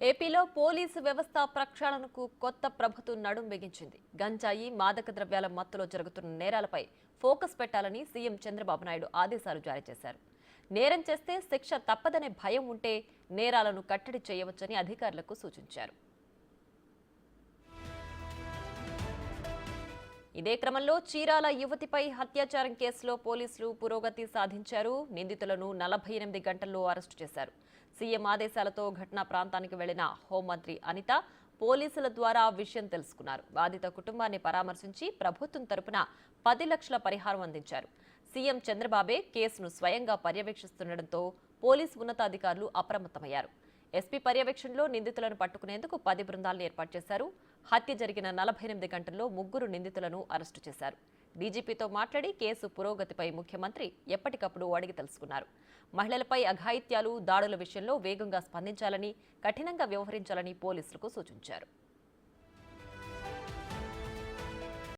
ఏపీలో పోలీసు వ్యవస్థ ప్రక్షాళనకు కొత్త ప్రభుత్వం నడుం బిగించింది. గంజాయి, మాదక ద్రవ్యాల మత్తులో జరుగుతున్న నేరాలపై ఫోకస్ పెట్టాలని సీఎం చంద్రబాబు నాయుడు ఆదేశాలు జారీ చేశారు. నేరం చేస్తే శిక్ష తప్పదనే భయం ఉంటే నేరాలను కట్టడి చేయవచ్చని అధికారులకు సూచించారు. ఇదే క్రమంలో చీరాల యువతిపై అత్యాచారం కేసులో పోలీసులు పురోగతి సాధించారు. నిందితులను 48 గంటల్లో అరెస్టు చేశారు. సీఎం ఆదేశాలతో ఘటనా ప్రాంతానికి వెళ్లిన హోంమంత్రి అనిత పోలీసుల ద్వారా విషయం తెలుసుకున్నారు. బాధిత కుటుంబాన్ని పరామర్శించి ప్రభుత్వం తరపున 10 లక్షల పరిహారం అందించారు. సీఎం చంద్రబాబే కేసును స్వయంగా పర్యవేక్షిస్తుండటంతో పోలీసు ఉన్నతాధికారులు అప్రమత్తమయ్యారు. ఎస్పీ పర్యవేక్షణలో నిందితులను పట్టుకునేందుకు 10 బృందాలను ఏర్పాటు చేశారు. హత్య జరిగిన 48 గంటల్లో 3 నిందితులను అరెస్టు చేశారు. డీజీపీతో మాట్లాడి కేసు పురోగతిపై ముఖ్యమంత్రి ఎప్పటికప్పుడు అడిగి తెలుసుకున్నారు. మహిళలపై అఘాయిత్యాలు, దాడుల విషయంలో వేగంగా స్పందించాలని, కఠినంగా వ్యవహరించాలని పోలీసులకు సూచించారు.